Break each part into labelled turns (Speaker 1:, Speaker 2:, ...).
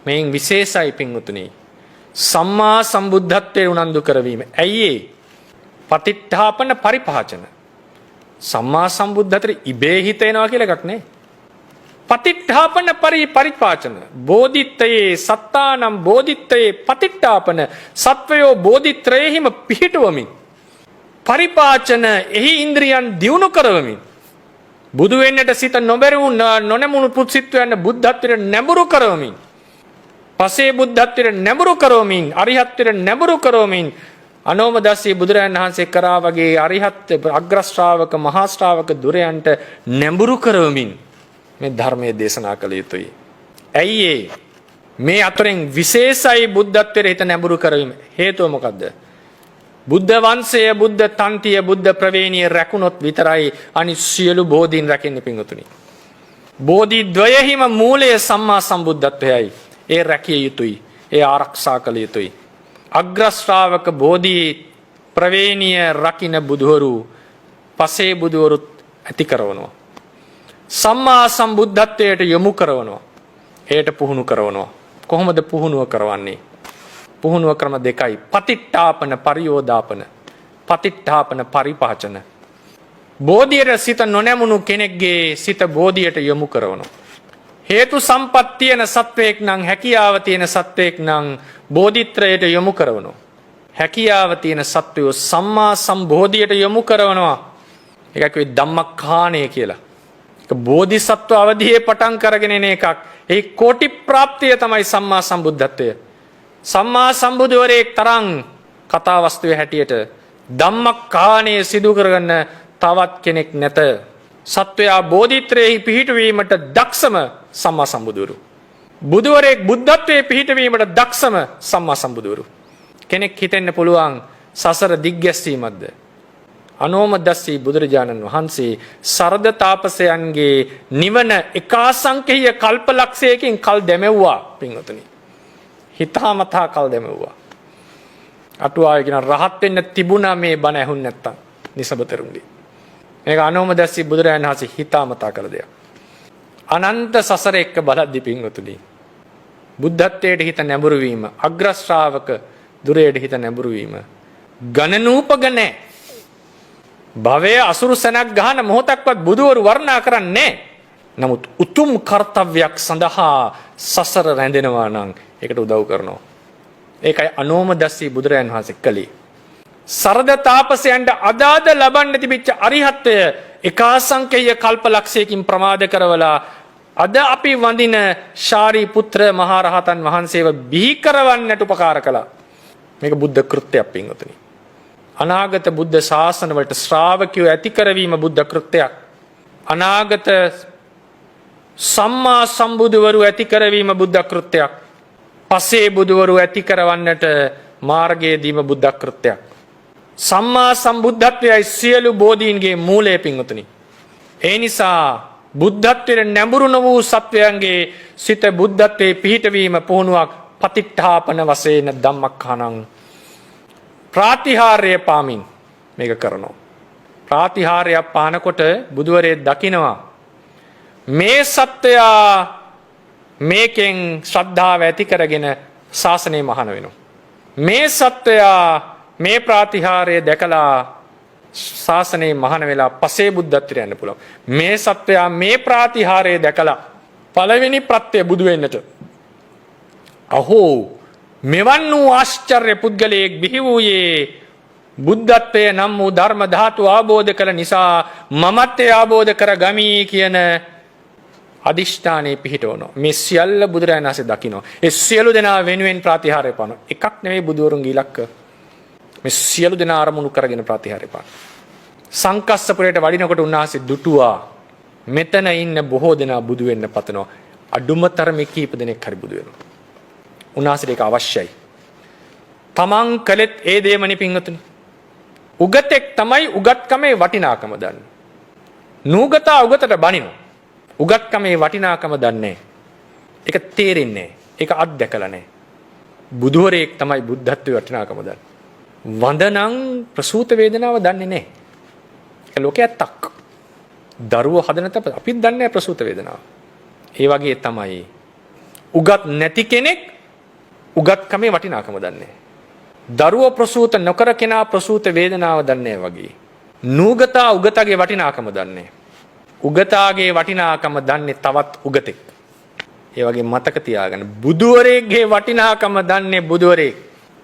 Speaker 1: මේන් විශේෂයි පින්වතුනි. සම්මා සම්බුද්ධත්වයේ උනන්දු කරවීම. ඇයි ඒ? පතිට්ඨාපන පරිපාචන. සම්මා සම්බුද්ධත්වයට ඉබේ හිතේනවා කියලා එකක් නේ. පතිට්ඨාපන පරිපාචන. බෝධිත්වයේ සත්තානම් බෝධිත්වයේ පතිට්ඨාපන සත්වයෝ බෝධිත්‍රයෙහිම පිහිටුවමින් පරිපාචන එහි ඉන්ද්‍රියන් දියුණු කරවමින් බුදු වෙන්නට සිත නොබැරූ නොනැමුණු පුත්සිත්වයන් බුද්ධත්වයට නැඹුරු කරවමින් පසේ බුද්ධත්වයට නැඹුරු කරවමින් අරිහත්ත්වයට නැඹුරු කරවමින් අනෝමදස්සී බුදුරජාණන් වහන්සේ කරා වගේ අරිහත් අග්‍ර ශ්‍රාවක මහා ශ්‍රාවක දුරයන්ට නැඹුරු කරවමින් මේ ධර්මයේ දේශනා කළ යුතුයි. ඇයි ඒ? මේ අතරින් විශේෂයි බුද්ධත්වයට හිත නැඹුරු කරවීම. හේතුව මොකද්ද? බුද්ධ වංශය, බුද්ධ තන්තිය, බුද්ධ ප්‍රවේණිය රැකුණොත් විතරයි අනිත් සියලු බෝධීන් රැකෙන්නේ පින්වතුනි. බෝධි ද්වයෙහිම මූලය සම්මා සම්බුද්ධත්වයයි. ඒ රැකිය යුතුයි. ඒ ආරක්ෂා කළ යුතුයි. අග්‍ර ශ්‍රාවක බෝධි ප්‍රවේණිය රකින්න බුදුවරු පසේ බුදුවරුත් ඇති කරවනවා. සම්මා සම්බුද්ධත්වයට යොමු කරවනවා. එයට පුහුණු කරවනවා. කොහොමද පුහුණුව කරවන්නේ? පුහුණුව ක්‍රම දෙකයි. පතිට්ඨාපන පරියෝදාපන. පතිට්ඨාපන පරිපාචන. බෝධියට සිත නොනැමුණු කෙනෙක්ගේ සිත බෝධියට යොමු කරවනවා. හේතු සම්පත් තියෙන සත්වයක් නම්, හැකියාව තියෙන සත්වයක් නම් බෝධිත්‍රයට යොමු කරවනවා. හැකියාව තියෙන සත්වයෝ සම්මා සම්බෝධියට යොමු කරවනවා. ඒකක් වෙයි ධම්මක්ඛාණය කියලා. බෝධිසත්ව අවධියේ පටන් කරගෙන එන එකක්. ඒ කෝටි ප්‍රාප්තිය තමයි සම්මා සම්බුද්ධත්වය. සම්මා සම්බුදුවරයෙක් තරම් කතා වස්තුවේ හැටියට ධම්මක්ඛාණය සිදු කරගන්න තවත් කෙනෙක් නැත. සත්වයා බෝධිත්‍රයෙහි පිහිටවීමට දක්ෂම සම්මා සම්බුදුවරු. බුදුවරයෙක් බුද්ධත්වයේ පිහිටවීමට දක්ෂම සම්මා සම්බුදුවරු. කෙනෙක් හිතෙන්න පුළුවන් සසර දිග්ගැස්සීමක්ද? අනෝමදස්සී බුදුරජාණන් වහන්සේ සරද තාපසයන්ගේ නිවන එකාසංකේය කල්පලක්ෂයකින් කල් දැමෙව්වා පින්වතුනි. හිතාමතා කල් දැමෙව්වා. අටුවාවේ කියන රහත් වෙන්න තිබුණා මේ බණ ඇහුන් නැත්තම් නිසබතරුන්ගේ. මේක අනෝමදස්සී බුදුරජාණන් වහන්සේ හිතාමතා කළ දෙයක්. අනන්ත සසර එක්ක බලද්දි පින්වතුනි බුද්ධත්වයට හිත නැඹුරු වීම, අග්‍ර ශ්‍රාවක දුරයට හිත නැඹුරු වීම ගණනූපක නැහැ. භවයේ අසුරු සැනක් ගහන මොහොතක්වත් බුදුවරු වර්ණනා කරන්නේ. නමුත් උතුම් කර්තව්‍යයක් සඳහා සසර රැඳෙනවා නම් ඒකට උදව් කරනවා. ඒකයි අනෝමදස්සී බුදුරයන් වහන්සේ කළේ. සරද තාපසයන්ට අදාද ලබන්න තිබිච්ච අරිහත්ත්වය එකාසංකේය කල්පලක්ෂයකින් ප්‍රමාද කරවලා අද අපි වඳින ශාරිපුත්‍ර මහරහතන් වහන්සේව බිහි කරවන්නට උපකාර කළා. මේක බුද්ධ කෘත්‍යයක් පින්වතුනි. අනාගත බුද්ධ ශාසන වලට ශ්‍රාවකයෝ ඇති කරවීම බුද්ධ කෘත්‍යයක්. අනාගත සම්මා සම්බුදුවරු ඇති කරවීම බුද්ධ කෘත්‍යයක්. පසේ බුදුවරු ඇති කරවන්නට මාර්ගයේ දීම බුද්ධ කෘත්‍යයක්. සම්මා සම්බුද්ධත්වයයි සියලු බෝධීන්ගේ මූලය පින්වතුනි. ඒ නිසා බුද්ධත්වයට නැඹුරු වූ සත්වයන්ගේ සිත බුද්ධත්වයේ පිහිටවීම පුහුණුවක් පතිට්ඨාපන වශයෙන් ධම්මක්ඛානං ප්‍රාතිහාර්ය පාමින් මේක කරනවා. ප්‍රාතිහාර්යයක් පානකොට බුදුවරේ දකිනවා මේ සත්වයා මේකෙන් ශ්‍රද්ධාව ඇති කරගෙන ශාසනය මහාන වෙනවා. මේ සත්වයා මේ ප්‍රාතිහාර්ය දැකලා ශාසනය මහාන වෙලා පසේ බුද්ධත්වයට යන්න පුළුවන්. මේ සත්වයා මේ ප්‍රාතිහාර්ය දැකලා පළවෙනි ප්‍රත්‍ය බුදු වෙන්නට අහෝ මෙවන් වූ ආශ්චර්ය පුද්ගලයෙක් බිහි වූයේ බුද්ධත්වය නම් වූ ධර්ම ධාතු ආબોධ කළ නිසා මමත්වය ආબોධ කර ගමි කියන අදිෂ්ඨානයේ පිහිටවනවා. මේ සියල්ල බුදුරජාණන් වහන්සේ දකිනවා. ඒ සියලු දෙනා වෙනුවෙන් ප්‍රාතිහාර්ය පානවා. එකක් නෙවෙයි බුදුවරුන්ගේ ඉලක්ක. මේ සියලු දෙනා අරමුණු කරගෙන ප්‍රාතිහාර්ය පාන. සංකස්සපුරයට වඩිනකොට උන්වහන්සේ දුටුවා මෙතන ඉන්න බොහෝ දෙනා බුදු වෙන්න පතනවා. අඩුම තරමේ කීප දෙනෙක් හරි බුදු වෙනවා. උන්වහන්සේට ඒක අවශ්‍යයි. තමන් කළෙත් ඒ දේමනි පින්වතුනි. උගතෙක් තමයි උගත්කමේ වටිනාකම දන්නේ. නූගතා උගතට බනිනවා. උගත්කමේ වටිනාකම දන්නේ. ඒක තේරෙන්නේ නැහැ. ඒක අත්දැකලා නැහැ. බුදුවරයෙක් තමයි බුද්ධත්වයේ වටිනාකම දන්නේ. වන්දනං ප්‍රසූත වේදනාව දන්නේ නැහැ. ඒක ලෝකයේ ඇත්තක්. දරුවෝ හදන තප අපිත් දන්නේ නැහැ ප්‍රසූත වේදනාව. ඒ වගේ තමයි උගත් නැති කෙනෙක් උගත්කමේ වටිනාකම දන්නේ. දරුව ප්‍රසූත නොකර කෙනා ප්‍රසූත වේදනාව දන්නේ වගේ. නූගතා උගතගේ වටිනාකම දන්නේ. උගතාගේ වටිනාකම දන්නේ තවත් උගතෙක්. ඒ වගේ මතක තියාගන්න. බුදුවරයෙක්ගේ වටිනාකම දන්නේ බුදුවරයෙක්.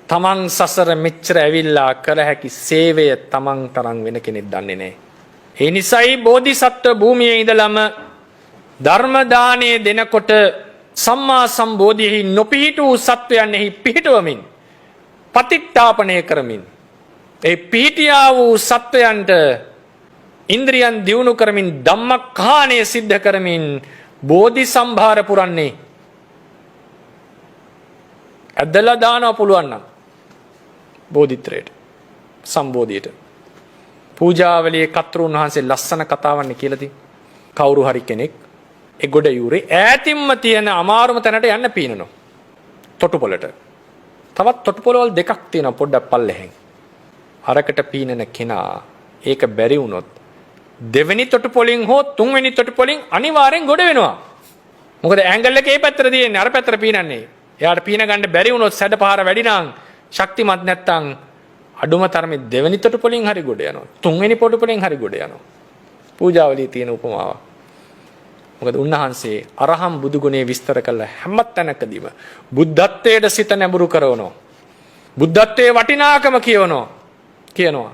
Speaker 1: තමන් සසර මෙච්චර ඇවිල්ලා කළ හැකි සේවය තමන් තරම් වෙන කෙනෙක් දන්නේ නැහැ. ඒ නිසායි බෝධිසත්ව භූමියේ ඉඳලම ධර්ම දාණය දෙනකොට සම්මා සම්බෝධියෙහි නොපිහිටු සත්වයන්ෙහි පිහිටවමින් පතිට්ඨාපනය කරමින් ඒ පිහිටියා වූ සත්වයන්ට ඉන්ද්‍රියන් දියුණු කරමින් ධම්මකාණය සිද්ධ කරමින් බෝධි සම්භාර පුරන්නේ. ඇදලා දානවා පුළුවන් නම් බෝධිත්‍රයට සම්බෝධියට. පූජාවලියේ කතෘන් වහන්සේ ලස්සන කතාවන්නේ කියලා තියෙනවා. කවුරු හරි කෙනෙක් ඒ ගොඩ යූරේ ඈතින්ම තියෙන අමාරුම තැනට යන්න පීනනවා. තොටුපොළට. තවත් තොටුපොළවල් දෙකක් තියෙනවා පොඩ්ඩක් පල්ලෙහෙන්. අරකට පීනන කෙනා ඒක බැරි වුණොත් දෙවෙනි තොටුපොළින් හෝ තුන්වෙනි තොටුපොළින් අනිවාර්යෙන් ගොඩ වෙනවා. මොකද ඇන්ගල් එක ඒ පැත්තට තියෙන්නේ අර පැත්තට පීනන්නේ. එයාට පීන ගන්න බැරි වුණොත් සැඩ පහර වැඩි නම් ශක්තිමත් නැත්තම් අඩුම තරමේ දෙවෙනි තොටුපොළින් හරි ගොඩ යනවා. තුන්වෙනි තොටුපොළින් හරි ගොඩ යනවා. පූජාවලියේ තියෙන උපමාවක්. මොකද උන්වහන්සේ අරහම් බුදු ගුණේ විස්තර කළ හැම තැනකදීම බුද්ධත්වයට සිත නැඹුරු කරනවා. බුද්ධත්වයේ වටිනාකම කියනවා.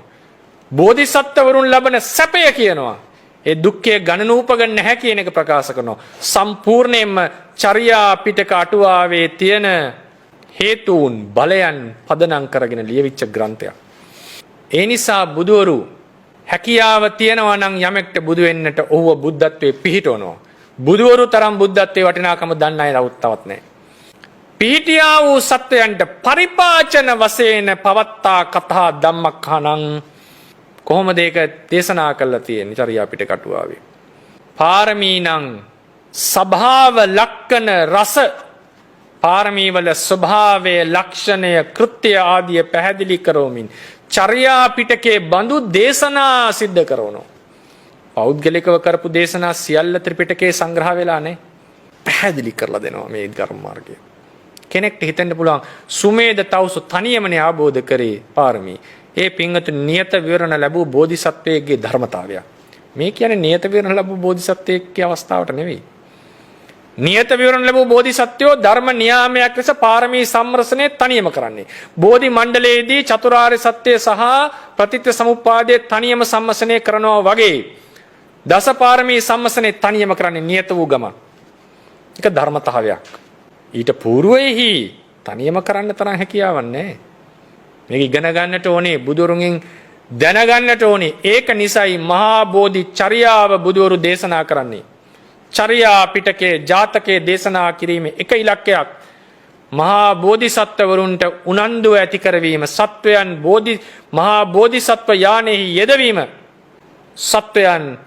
Speaker 1: බෝධිසත්වවරුන් ලබන සැපය කියනවා. ඒ දුක්ඛයේ ගණනූප ගන්න නැහැ කියන එක ප්‍රකාශ කරනවා. සම්පූර්ණයෙන්ම චර්යා පිටක අටුවාවේ තියෙන හේතුන් බලයන් පදනම් කරගෙන ලියවිච්ච ග්‍රන්ථයක්. ඒ නිසා බුදවරු හැකියාව තියනවා නම් යමෙක්ට බුදු වෙන්නට ඔහුව බුද්ධත්වයේ පිහිටවනවා. බුදවරු තරම් බුද්ධත්වයේ වටිනාකම දන්න අය තවත් නැහැ. පිහිටියා වූ සත්වයන්ට පරිපාචන වශයෙන් පවත්තා කතා ධම්මකහනං කොහොමද ඒක දේශනා කළා තියෙන්නේ චර්යා පිටක අටුවාවේ. පාරමීනං ස්වභාව ලක්ෂණ රස පාරමී වල ස්වභාවයේ ලක්ෂණය කෘත්‍ය ආදිය පැහැදිලි කරවමින් චර්යා පිටකේ බඳු දේශනා සිද්ධ කරනවා. පෞද්ගලිකව කරපු දේශනා සියල්ල ත්‍රිපිටකේ සංග්‍රහ වෙලා නැහැ. පැහැදිලි කරලා දෙනවා මේ ධර්ම මාර්ගය. කෙනෙක්ට හිතෙන්න පුළුවන් සුමේද තවුසු තනියමනේ ආબોධ කරේ පාරමී. ඒ පින්වතුන් නියත විවරණ ලැබූ බෝධිසත්වයේ ධර්මතාවය. මේ කියන්නේ නියත විවරණ ලැබූ බෝධිසත්වයේ අවස්ථාවට නෙවෙයි. නියත විවරණ ලැබූ බෝධිසත්වෝ ධර්ම නියාමයක් ලෙස පාරමී සම්රසණය තනියම කරන්නේ. බෝධි මණ්ඩලයේදී චතුරාර්ය සත්‍ය සහ ප්‍රතිත්‍ය සමුප්පාදයේ තනියම සම්මසණය කරනවා වගේ දස පාරමී සම්මසණය තනියම කරන්නේ නියත වූ ගම. ඒක ධර්මතාවයක්. ඊට పూర్වෙහි තනියම කරන්න තරම් හැකියාවක් නැහැ. මේක ඉගෙන ගන්නට ඕනේ බුදුරුන්ගෙන් දැනගන්නට ඕනේ. ඒක නිසයි මහා බෝධි චර්යාව බුදුවරු දේශනා කරන්නේ. චර්යා පිටකේ ජාතකයේ දේශනා කිරීමේ එක ඉලක්කයක් මහා බෝධිසත්වවරුන්ට උනන්දුව ඇති කරවීම, සත්වයන් මහා බෝධිසත්ව යානෙහි යෙදවීම, සත්වයන්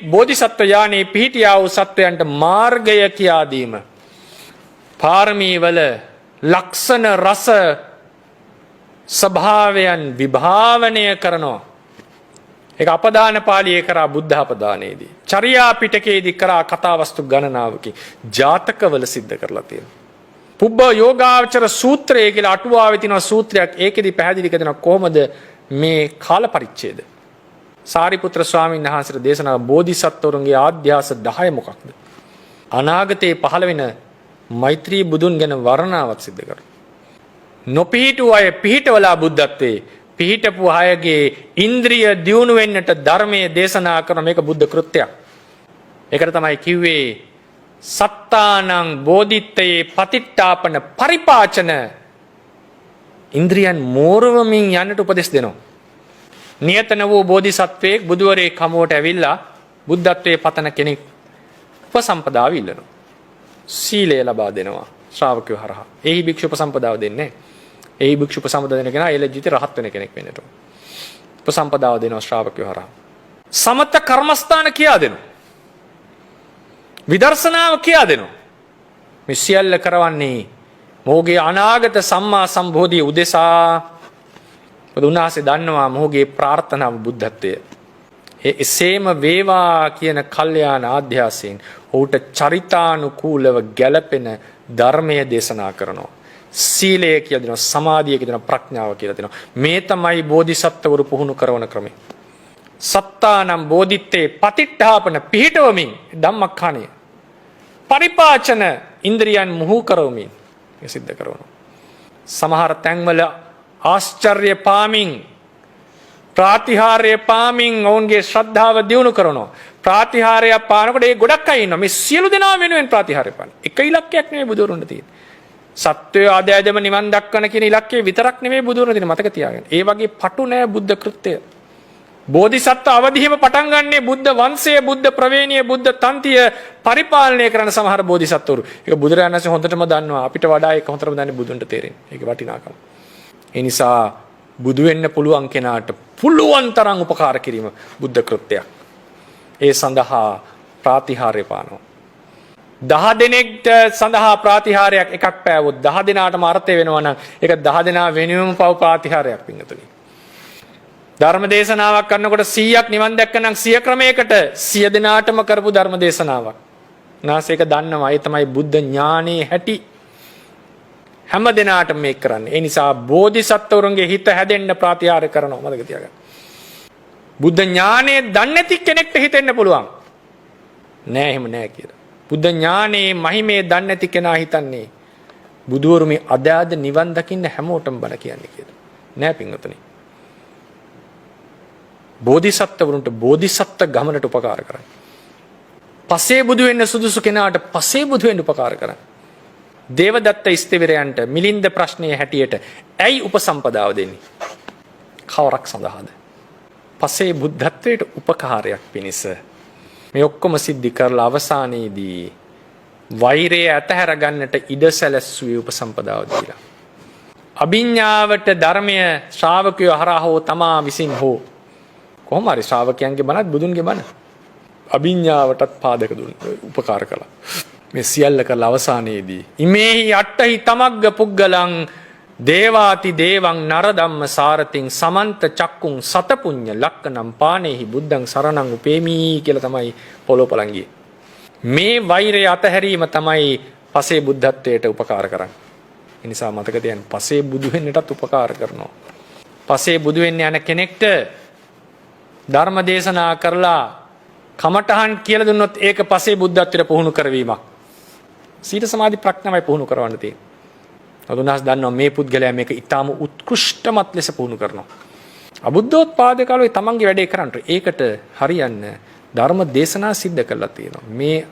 Speaker 1: බෝධිසත්ව යානෙහි පිහිටියා වූ සත්වයන්ට මාර්ගය කියා දීම, පාරමී වල ලක්ෂණ රස ස්වභාවයන් විභාවනය කරනවා. ඒක අපදාන පාළියේ කරා බුද්ධ අපදානයේදී. චර්යා පිටකයේදී කරා කතාවස්තු ගණනාවකින් ජාතකවල සිද්ධ කරලා තියෙනවා. පුබ්බ යෝගාචර සූත්‍රය කියලා අටුවාවේ තියෙන සූත්‍රයක්. ඒකෙදි පැහැදිලි කරනවා කොහොමද මේ කාල පරිච්ඡේද. සාරිපුත්‍ර ස්වාමීන් වහන්සේට දේශනා බෝධිසත්වරුන්ගේ ආධ්‍යාස 10 මොකක්ද? අනාගතේ පහළ වෙන මෛත්‍රී බුදුන් ගැන වර්ණනාවක් සිද්ධ කරනවා. නොපිහිටු අය පිහිටවලා බුද්ධත්වයේ පිහිටපු අයගේ ඉන්ද්‍රිය දියුණු වෙන්නට ධර්මයේ දේශනා කරන මේක බුද්ධ කෘත්‍යයක්. ඒකට තමයි කිව්වේ සත්තානං බෝධිත්තේ පතිට්ඨාපන පරිපාචන. ඉන්ද්‍රියන් මෝරවමින් යන්නට උපදෙස් දෙනවා. නියතන වූ බෝධිසත්වයෙක් බුදුවරේ කමුවට ඇවිල්ලා බුද්ධත්වයේ පතන කෙනෙක් උපසම්පදාව ඉල්ලනවා. සීලය ලබා දෙනවා ශ්‍රාවකයෝ හරහා. එහි භික්ෂු උපසම්පදාව දෙන්නේ. එහි භික්ෂු උපසම්පදාව දෙන කෙනා එළජිත රහත් වෙන කෙනෙක් වෙන්නට ඕන. උපසම්පදාව දෙනවා ශ්‍රාවකයෝ හරහා. සමත කර්මස්ථාන කියා දෙනවා. විදර්ශනාව කියා දෙනවා. මේ සියල්ල කරවන්නේ මොහුගේ අනාගත සම්මා සම්බෝධිය උදෙසා. උන්වහන්සේ දන්නවා මොහුගේ ප්‍රාර්ථනාව බුද්ධත්වය. එසේම වේවා කියන කල්යාණ ආධ්‍යාසයෙන් ඔහුට චරිතානුකූලව ගැළපෙන ධර්මය දේශනා කරනවා. සීලය කියලා දෙනවා, සමාධිය කියලා දෙනවා, ප්‍රඥාව කියලා දෙනවා. මේ තමයි බෝධිසත්වවරු පුහුණු කරන ක්‍රමය. සත්තානම් බෝධිත්තේ පතිට්ඨාපන පිහිටවමින් ධම්මක්ඛානය. පරිපාචන ඉන්ද්‍රියන් මුහු කරවමින් සිද්ධ කරනවා. සමහර තැන්වල ආශ්චර්ය පාමින් ප්‍රාතිහාර්ය පාමින් ඔවුන්ගේ ශ්‍රද්ධාව දියුණු කරනවා. ප්‍රාතිහාර්ය පානකොට ඒ ගොඩක් අය ඉන්නවා. මේ සියලු දෙනා වෙනුවෙන් ප්‍රාතිහාර්ය පාන. එක ඉලක්කයක් නෙවෙයි බුදුරුන්ට තියෙන්නේ. සත්වය ආදයදම නිවන් දක්වන කියන ඉලක්කය විතරක් නෙවෙයි බුදුරුන් දෙන මතක තියාගන්න. ඒ වගේ පටු නෑ බුද්ධ කෘත්‍යය. බෝධිසත්ව අවදීම පටන් ගන්නේ බුද්ධ වංශය, බුද්ධ ප්‍රවේණිය, බුද්ධ තන්තිය පරිපාලනය කරන සමහර බෝධිසත්වරු. ඒක බුදුරජාණන් වහන්සේ හොඳටම දන්නවා. අපිට වඩා ඒක හොඳටම දන්නේ බුදුන්ට තේරෙන්නේ. ඒකේ වටිනාකම. ඒ නිසා බුදු වෙන්න පුළුවන් කෙනාට පුළුවන් තරම් උපකාර කිරීම බුද්ධ කෘත්‍යයක්. ඒ සඳහා ප්‍රාතිහාර්ය පානවා. 10 දෙනෙක්ට සඳහා ප්‍රාතිහාර්යයක් එකක් පෑවොත් 10 දෙනාටම අර්ථය වෙනවා නම් ඒක 10 දෙනා වෙනුවම පව ප්‍රාතිහාර්යයක් පිංගතුනි. ධර්ම දේශනාවක් කරනකොට 100ක් නිවන් දැක්ක නම් 100 ක්‍රමයකට 100 දෙනාටම කරපු ධර්ම දේශනාවක්. නාසයක දන්නවා ඒ තමයි බුද්ධ ඥානයේ හැටි. හැම දෙනාටම මේක කරන්නේ. ඒ නිසා බෝධිසත්වරුන්ගේ හිත හැදෙන්න ප්‍රාතිහාර්ය කරනවා මතක තියාගන්න. බුද්ධ ඥානයේ දන්නේ නැති කෙනෙක්ට හිතෙන්න පුළුවන්. නෑ එහෙම නෑ කියලා. බුද්ධ ඥානයේ මහිමේ දන්නේ නැති කෙනා හිතන්නේ බුදුවරු මේ අදාද නිවන් දකින්න හැමෝටම බණ කියන්නේ කියලා. නෑ පින්වතුනි. බෝධිසත්වරුන්ට බෝධිසත්ව ගමනට උපකාර කරයි. පසේ බුදු වෙන්න සුදුසු කෙනාට පසේ බුදු වෙන්න උපකාර කරයි. දේවදත්ත ස්ථවිරයන්ට මිලින්ද ප්‍රශ්නයේ හැටියට ඇයි උපසම්පදාව දෙන්නේ? කවරක් සඳහාද? පසේ බුද්ධත්වයට උපකාරයක් පිණිස. මේ ඔක්කොම සිද්ධි කරලා අවසානයේදී වෛරය අතහැර ගන්නට ඉඩ සැලැස්සුවේ උපසම්පදාව දීලා. අභිඥාවට ධර්මය ශ්‍රාවකයෝ හරහා හෝ තමා විසින් හෝ කොහොම හරි ශ්‍රාවකයන්ගේ බණත් බුදුන්ගේ බණ අභිඥාවටත් පාදක දුන්න උපකාර කළා. මේ සියල්ල කරලා අවසානයේදී ඉමේහි අට්ඨහි තමග්ග පුග්ගලං දේවාති දේවං නරදම්ම සාරතින් සමන්ත චක්කුං සතපුඤ්ඤ ලක්කනම් පානේහි බුද්ධං සරණං උපේමි කියලා තමයි පොළොපලංගියේ. මේ වෛරය අතහැරීම තමයි පසේ බුද්ධත්වයට උපකාර කරන්නේ. ඒ නිසා මතක තියාගන්න පසේ බුදු වෙන්නටත් උපකාර කරනවා. පසේ බුදු වෙන්න යන කෙනෙක්ට ධර්ම දේශනා කරලා කමඨහන් කියලා දුන්නොත් ඒක පසේ බුද්ධත්වයට පුහුණු කරවීමක්. සීල සමාධි ප්‍රඥාවයි පුහුණු කරවන්න තියෙන්නේ. අදුනහස් දන්නවා මේ පුද්ගලයා මේක ඊටාම උත්කෘෂ්ඨමත් ලෙස පුහුණු කරනවා. අබුද්ධෝත්පාද කාලේ තමන්ගේ වැඩේ කරන්න. ඒකට හරියන්න ධර්ම දේශනා සිද්ධ කරලා තියෙනවා. මේ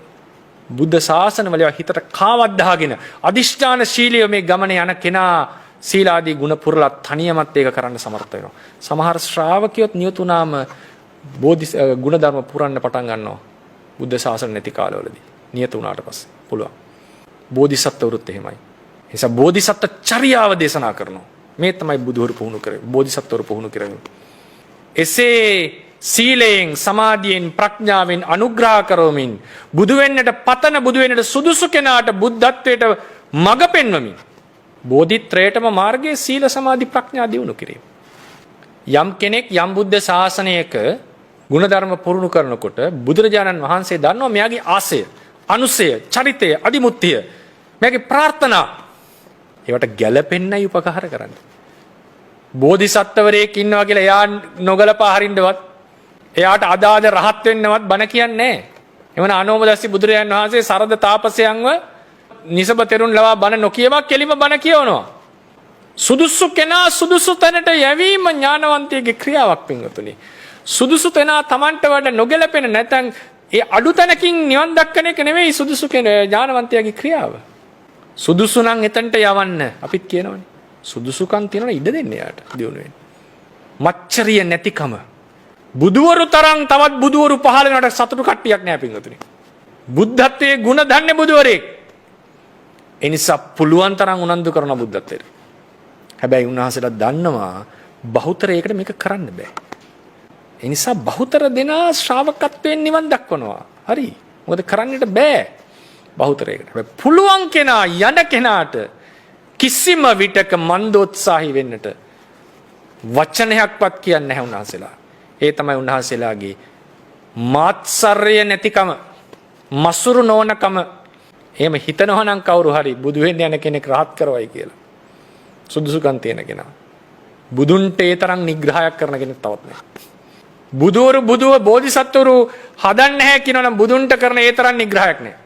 Speaker 1: බුද්ධ ශාසනවල හිතට කාවක් දාගෙන අදිෂ්ඨාන ශීලිය මේ ගමනේ යන කෙනා සීලාදී ගුණ පුරලා තනියමත් ඒක කරන්න සමර්ථ වෙනවා. සමහර ශ්‍රාවකියොත් නියතුනාම බෝධි ගුණ ධර්ම පුරන්න පටන් ගන්නවා. බුද්ධ ශාසන නැති කාලවලදී. නියත වුණාට පස්සේ පුළුවන්. බෝධිසත්වරුත් එහෙමයි. ඒ නිසා බෝධිසත්ව චර්යාව දේශනා කරනවා. මේ තමයි බුදුවරු පුහුණු කරේ. බෝධිසත්වරු පුහුණු කරන්නේ. එසේ සීලයෙන්, සමාධියෙන්, ප්‍රඥාවෙන් අනුග්‍රහ කරවමින් බුදු වෙන්නට පතන බුදු වෙන්නට සුදුසු කෙනාට බුද්ධත්වයට මඟ පෙන්වමින් බෝධිත්‍රයටම මාර්ගයේ සීල සමාධි ප්‍රඥා දියුණු කිරීම. යම් කෙනෙක් යම් බුද්ධ ශාසනයක ගුණධර්ම පුරුණු කරනකොට බුදුරජාණන් වහන්සේ දන්නවා මෙයාගේ ආසය, අනුසය, චරිතය, අදිමුත්තිය, මෙයාගේ ප්‍රාර්ථනා ඒවට ගැළපෙන්නයි උපකාර කරන්නේ. බෝධිසත්වරයෙක් ඉන්නවා කියලා එයා නොගලපා හරින්නවත්, එයාට අදාද රහත් වෙන්නවත් බණ කියන්නේ නැහැ. එවන අනෝමදස්සි බුදුරජාණන් වහන්සේ සරද තාපසයන්ව නිසබ තෙරුන් ලවා බණ නොකියවක් කෙලිම බණ කියවනවා. සුදුසු කෙනා සුදුසු තැනට යැවීම ඥානවන්තයෙකුගේ ක්‍රියාවක් පින්වතුනි. සුදුසු තැනා Tamanට වඩා නොගැලපෙන නැත්නම් ඒ අඩු තැනකින් නිවන් දක්කන එක නෙවෙයි සුදුසු ඥානවන්තයාගේ ක්‍රියාව. සුදුසු නම් එතනට යවන්න අපිත් කියනවනේ. සුදුසුකම් තියනවා ඉඩ දෙන්න යාට දියුණු වෙන්න. මච්චරිය නැතිකම. බුදුවරු තරම් තවත් බුදුවරු පහළ වෙනවට සතුටු කට්ටියක් නෑ පින්වතුනි. බුද්ධත්වයේ ගුණ දන්නේ බුදුවරයෙක්. ඒ නිසා පුළුවන් තරම් උනන්දු කරන බුද්ධත්වයට. හැබැයි උන්වහන්සේලා දන්නවා බහුතරයකට මේක කරන්න බෑ. ඒ නිසා බහුතර දෙනා ශ්‍රාවකත්වයෙන් නිවන් දක්වනවා. හරි. මොකද කරන්නට බෑ බහුතරයකට. හැබැයි පුළුවන් කෙනා යන කෙනාට කිසිම විටක මන්දෝත්සාහී වෙන්නට වචනයක්වත් කියන්නේ නැහැ උන්වහන්සේලා. ඒ තමයි උන්වහන්සේලාගේ මාත්සර්ය නැතිකම, මසුරු නොවනකම. එහෙම හිතනවා නම් කවුරු හරි බුදු වෙන්න යන කෙනෙක් රහත් කරවයි කියලා. සුදුසුකම් තියෙන කෙනා. බුදුන්ට ඒ තරම් නිග්‍රහයක් කරන කෙනෙක් තවත් නැහැ. බුදුව බෝධිසත්වරු හදන්නේ නැහැ කියනවනම් බුදුන්ට කරන ඒ තරම් නිග්‍රහයක් නැහැ.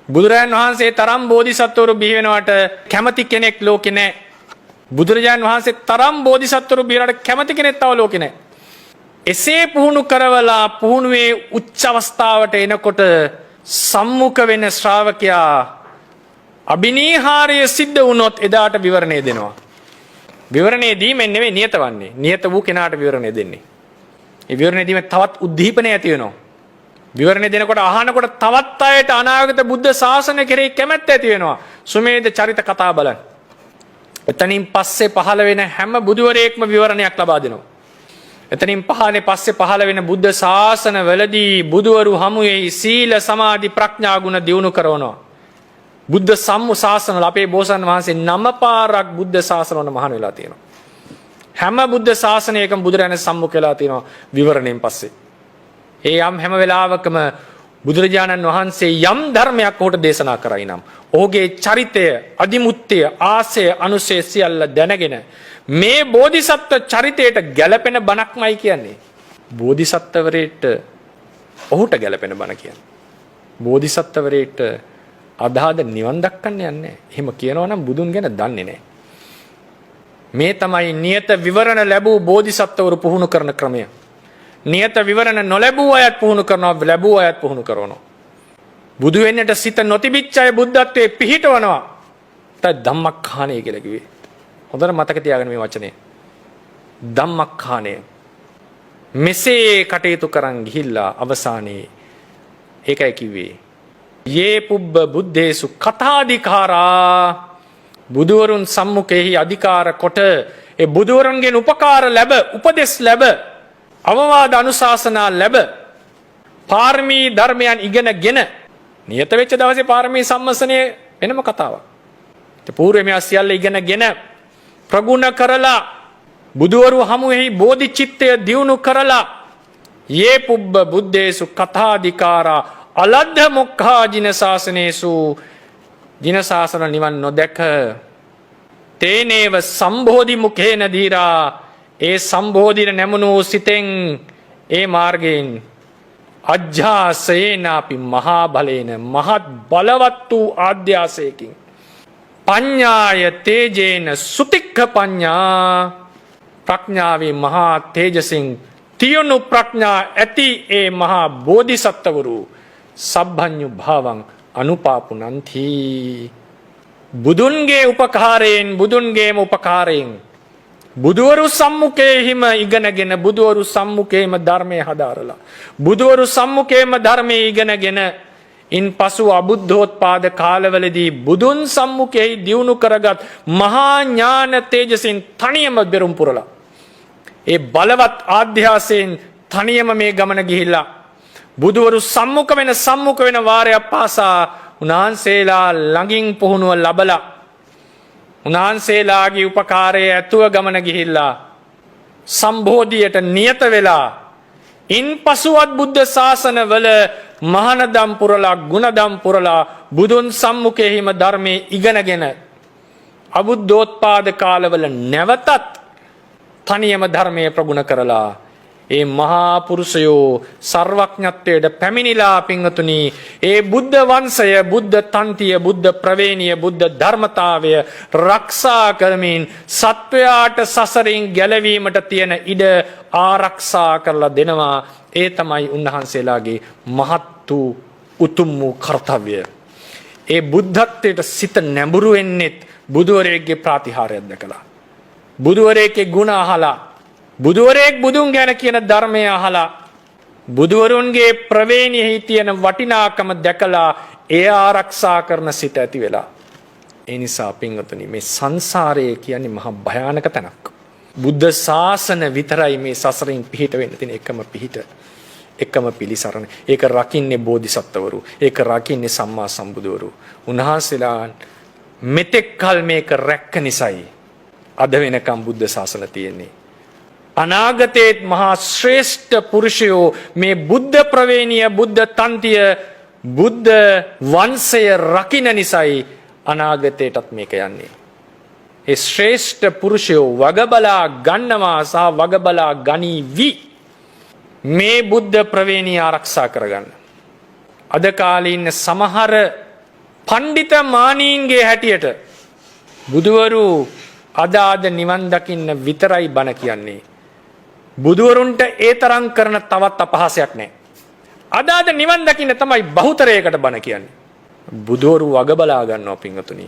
Speaker 1: බුදුරජාණන් වහන්සේ තරම් බෝධිසත්වරු බිහි වෙනවට කැමති කෙනෙක් ලෝකේ නැහැ. බුදුරජාණන් වහන්සේ තරම් බෝධිසත්වරු බිහි වෙනවට කැමති කෙනෙක් තව ලෝකේ නැහැ. එසේ පුහුණු කරවලා පුහුණුවේ උච්ච අවස්ථාවට එනකොට සම්මුඛ වෙන ශ්‍රාවකයා අබිනීහාරය සිද්ධ වුණොත් එදාට විවරණය දෙනවා. විවරණය දීමෙන් නෙවෙයි නියත වන්නේ. නියත වූ කෙනාට විවරණය දෙන්නේ. ඒ විවරණය දීමෙන් තවත් උද්දීපනය ඇති වෙනවා. විවරණය දෙනකොට අහනකොට තවත් අයට අනාගත බුද්ධ ශාසනය කෙරෙහි කැමැත්ත ඇති වෙනවා. සුමේද චරිත කතා බලන්න. එතනින් පස්සේ පහළ වෙන හැම බුදුවරයෙක්ම විවරණයක් ලබා දෙනවා. එතනින් පස්සේ පහළ වෙන බුද්ධ ශාසන වලදී බුදුවරු හමුවේ සීල සමාධි ප්‍රඥා ගුණ දියුණු කරනවා. බුද්ධ සම්මු ශාසන වල අපේ බෝසත්ණන් වහන්සේ 9 පාරක් බුද්ධ ශාසන වල මහාන වෙලා තියෙනවා. හැම බුද්ධ ශාසනයකම බුදුරජාණන් සම්මුඛ වෙලා තියෙනවා විවරණයෙන් පස්සේ. ඒ යම් හැම වෙලාවකම බුදුරජාණන් වහන්සේ යම් ධර්මයක් ඔහුට දේශනා කරයි නම් ඔහුගේ චරිතය, අදිමුත්තය, ආසය, අනුසය සියල්ල දැනගෙන මේ බෝධිසත්ව චරිතයට ගැළපෙන බණක්මයි කියන්නේ. බෝධිසත්වරේට ඔහුට ගැළපෙන බණ කියන්නේ. බෝධිසත්වරේට අදාද නිවන් දක්කන්න යන්නේ. එහෙම කියනවා නම් බුදුන් ගැන දන්නේ නැහැ. මේ තමයි නියත විවරණ ලැබූ බෝධිසත්වවරු පුහුණු කරන ක්‍රමය. නියත විවරණ නොලැබූ අයත් පුහුණු කරනවා, ලැබූ අයත් පුහුණු කරනවා. බුදු වෙන්නට සිත නොතිබිච්ච අය බුද්ධත්වයේ පිහිටවනවා. තත් ධම්මක්ඛානය කියලා කිව්වේ. හොඳට මතක තියාගන්න මේ වචනේ. ධම්මක්ඛානය. මෙසේ කටයුතු කරන් ගිහිල්ලා අවසානයේ ඒකයි කිව්වේ. යේ පුබ්බ බුද්දේසු කථාධිකාරා. බුදුවරුන් සම්මුඛෙහි අධිකාර කොට ඒ බුදුවරුන්ගෙන් උපකාර ලැබ, උපදෙස් ලැබ, අවවාද අනුශාසනා ලැබ, පාරමී ධර්මයන් ඉගෙනගෙන නියත වෙච්ච දවසේ පාරමී සම්මසනයේ වෙනම කතාවක්. ඒ పూర్වයේ මේ සියල්ල ඉගෙනගෙන ප්‍රගුණ කරලා බුදුවරු හමුෙහි බෝධිචිත්තය දියුණු කරලා යේ පුබ්බ බුද්දේසු කථාධිකාරා අලද්ධ මොක්ඛා ජින ශාසනේසු ජින ශාසන නිවන් නොදැක තේනේව සම්බෝධි මුඛේන දීරා ඒ සම්බෝධිර නැමුණු සිතෙන් ඒ මාර්ගයෙන් අජ්ජාසේනාපි මහා බලේන මහත් බලවත් වූ ආද්‍යාසයකින් පඤ්ඤාය තේජේන සුතික්ඛ පඤ්ඤා ප්‍රඥාවේ මහා තේජසින් තියුණු ප්‍රඥා ඇති ඒ මහා බෝධිසත්වවරු සබ්බඤ්ඤු භාවං අනුපාපුනන්ති. බුදුන්ගේ උපකාරයෙන්, බුදුන්ගේම උපකාරයෙන් බුදුවරු සම්මුඛයේම ඉගෙනගෙන, බුදුවරු සම්මුඛයේම ධර්මයේ හදාරලා, බුදුවරු සම්මුඛයේම ධර්මයේ ඉගෙනගෙන ඉන් පසු අබුද්ධෝත්පාද කාලවලදී බුදුන් සම්මුඛයේ දියුණු කරගත් මහා ඥාන තේජසින් තනියම බෙරුම් පුරලා, ඒ බලවත් ආධ්‍යාසයෙන් තනියම මේ ගමන ගිහිල්ලා බුදුවරු සම්මුඛ වෙන වාරයක් පාසා උන්වහන්සේලා ළඟින් පුහුණුව ලබලා උන්වහන්සේලාගේ උපකාරයේ ඇතුව ගමන ගිහිල්ලා සම්බෝධියට නියත වෙලා ඉන් පසුවත් බුද්ධ ශාසනවල මහානදම් පුරලා, ගුණදම් පුරලා බුදුන් සම්මුඛයේම ධර්මයේ ඉගෙනගෙන අබුද්ධෝත්පාද කාලවල නැවතත් තනියම ධර්මයේ ප්‍රගුණ කරලා ඒ මහා පුරුෂයෝ සර්වඥත්වයට පැමිණිලා පින්වතුනි ඒ බුද්ධ වංශය, බුද්ධ තන්තිය, බුද්ධ ප්‍රවේණිය, බුද්ධ ධර්මතාවය රක්ෂා කරමින් සත්වයාට සසරින් ගැලවීමට තියෙන ඉඩ ආරක්ෂා කරලා දෙනවා. ඒ තමයි උන්වහන්සේලාගේ මහත් වූ උතුම් වූ කර්තව්‍ය. ඒ බුද්ධත්වයට සිත නැඹුරු වෙන්නේ බුදුවරයෙක්ගේ ප්‍රාතිහාර්යයක් දැකලා, බුදුවරයෙක්ගේ ගුණ අහලා, බුදුවරයෙක් බුදුන් ගැන කියන ධර්මය අහලා, බුදුවරුන්ගේ ප්‍රවේණියෙහි තියෙන වටිනාකම දැකලා ඒ ආරක්ෂා කරන සිත ඇති වෙලා. ඒ නිසා පින්වතුනි මේ සංසාරය කියන්නේ මහා භයානක තැනක්. බුද්ධ ශාසන විතරයි මේ සසරින් පිහිට වෙන්න තියෙන එකම පිහිට, එකම පිළිසරණ. ඒක රකින්නේ බෝධිසත්වවරු, ඒක රකින්නේ සම්මා සම්බුදුවරු. උන්වහන්සේලා මෙතෙක් කල මේක රැක්ක නිසායි අද වෙනකම් බුද්ධ ශාසන තියෙන්නේ. අනාගතයේත් මහා ශ්‍රේෂ්ඨ පුරුෂයෝ මේ බුද්ධ ප්‍රවේණිය බුද්ධ තන්තිය බුද්ධ වංශය රකින්න නිසායි අනාගතයටත් මේක යන්නේ. ඒ ශ්‍රේෂ්ඨ පුරුෂයෝ වගබලා ගන්නවා සහ වගබලා ගනීවි මේ බුද්ධ ප්‍රවේණිය ආරක්ෂා කරගන්න. අද කාලේ ඉන්න සමහර පඬිත මානීන්ගේ හැටියට බුදුවරු අද නිවන් දකින්න විතරයි බණ කියන්නේ. බුදුවරුන්ට ඒ තරම් කරන තවත් අපහාසයක් නැහැ. අද නිවන් දකින්න තමයි බහුතරයකට බණ කියන්නේ. බුදුවරු වගබලා ගන්නවා පින්වතුනි.